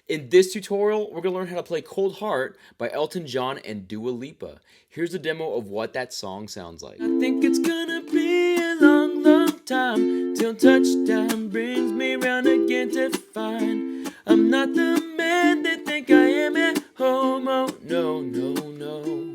In this tutorial, we're going to learn how to play Cold Heart by Elton John and Dua Lipa. Here's a demo of what that song sounds like. I think it's gonna be a long, long time till touchdown brings me round again to find I'm not the man they think I am at home. Oh, no, no, no.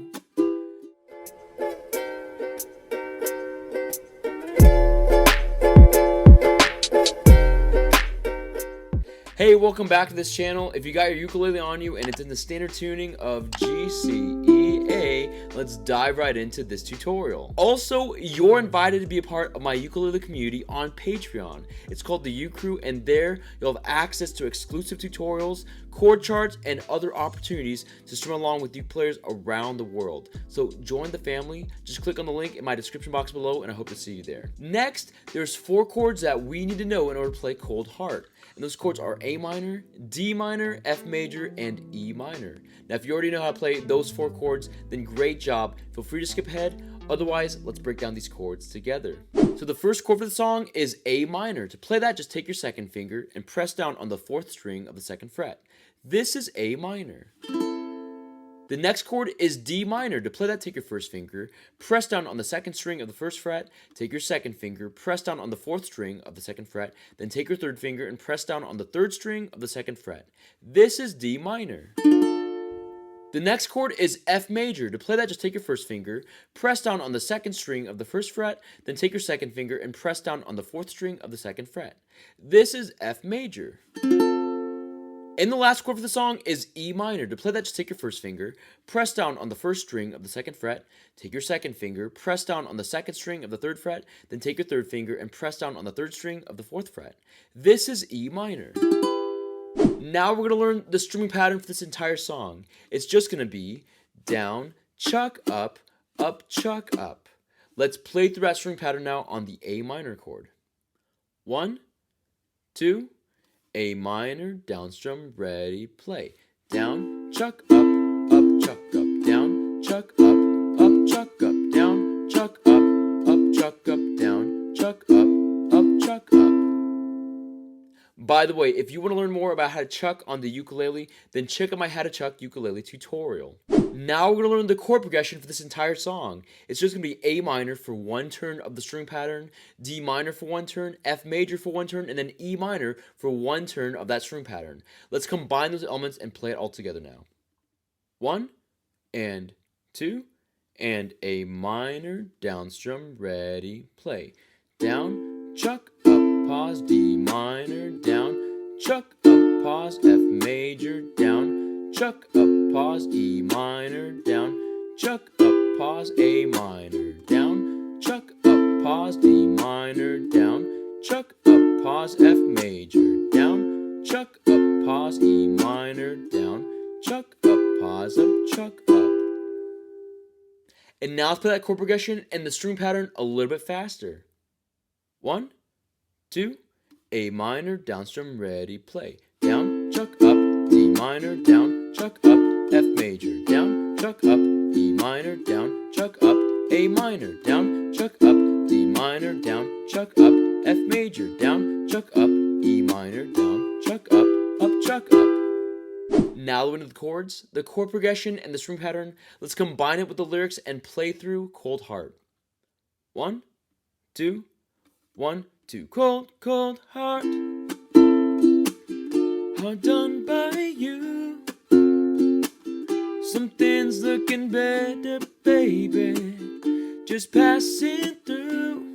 Hey, welcome back to this channel. If you got your ukulele on you and it's in the standard tuning of G, C, E, A, let's dive right into this tutorial. Also, you're invited to be a part of my ukulele community on Patreon. It's called the U Crew, and there you'll have access to exclusive tutorials, chord charts, and other opportunities to strum along with uke players around the world. So join the family. Just click on the link in my description box below, and I hope to see you there. Next, there's 4 chords that we need to know in order to play Cold Heart. And those chords are A minor, D minor, F major, and E minor. Now, if you already know how to play those 4 chords, then great job. Feel free to skip ahead. Otherwise, let's break down these chords together. So the first chord for the song is A minor. To play that, just take your second finger and press down on the 4th string of the 2nd fret. This is A minor. The next chord is D minor. To play that, take your first finger, press down on the 2nd string of the 1st fret, take your second finger, press down on the 4th string of the 2nd fret, then take your 3rd finger and press down on the 3rd string of the 2nd fret. This is D minor. The next chord is F major. To play that, just take your first finger, press down on the 2nd string of the 1st fret, then take your second finger and press down on the 4th string of the 2nd fret. This is F major. And the last chord for the song is E minor. To play that, just take your first finger, press down on the 1st string of the 2nd fret, take your second finger, press down on the 2nd string of the 3rd fret, then take your 3rd finger and press down on the 3rd string of the 4th fret. This is E minor. Now we're going to learn the strumming pattern for this entire song. It's just going to be down, chuck, up, chuck, up. Let's play through that strumming pattern now on the A minor chord. 1, 2, A minor, down strum, ready, play. Down, chuck, up, chuck, up, down, chuck, up, chuck, up, down, chuck, up, chuck, up, down, chuck, up, chuck, up. By the way, if you want to learn more about how to chuck on the ukulele, then check out my How to Chuck ukulele tutorial. Now we're going to learn the chord progression for this entire song. It's just going to be A minor for 1 turn of the string pattern, D minor for 1 turn, F major for 1 turn, and then E minor for 1 turn of that string pattern. Let's combine those elements and play it all together now. 1 and 2 and A minor, down strum, ready, play. Down, chuck, up, pause, D minor, down, chuck, up, pause, F major, down, chuck, up, pause, E minor, down, chuck, up, pause, A minor, down, chuck, up, pause, D minor, down, chuck, up, pause, F major, down, chuck, up, pause, E minor, down, chuck, up, pause, up, chuck, up. And now let's play that chord progression and the string pattern a little bit faster. 1, 2, A minor, down strum, ready, play. Down, chuck, up, D minor, down, chuck, up, F major, down, chuck, up, E minor, down, chuck, up, A minor, down, chuck, up, D minor, down, chuck, up, F major, down, chuck, up, E minor, down, chuck, up, chuck, up. Now into the chords, the chord progression, and the string pattern. Let's combine it with the lyrics and play through Cold Heart. 1, 2, 1, 2. Cold, cold heart, hard done by you. Something's looking better, baby, just passing through.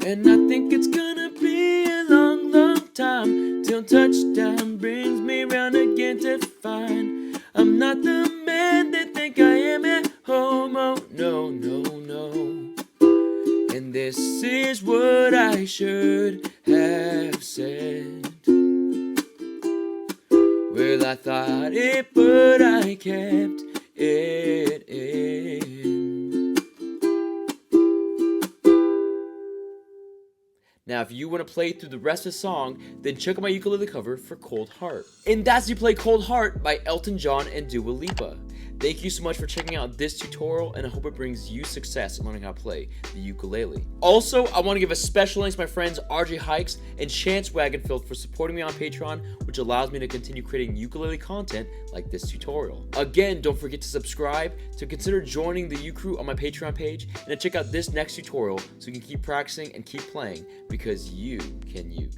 And I think it's gonna be a long, long time till touchdown brings me round again to find I'm not the man they think I am at home. Oh, no, no, no. And this is what I should have said. Well, I thought it, but I kept it in. Now, if you want to play through the rest of the song, then check out my ukulele cover for Cold Heart. And that's you play Cold Heart by Elton John and Dua Lipa. Thank you so much for checking out this tutorial, and I hope it brings you success in learning how to play the ukulele. Also, I want to give a special thanks to my friends RJ Hikes and Chance Wagonfield for supporting me on Patreon, which allows me to continue creating ukulele content like this tutorial. Again, don't forget to subscribe, to consider joining the U Crew on my Patreon page, and to check out this next tutorial so you can keep practicing and keep playing, because you can uke.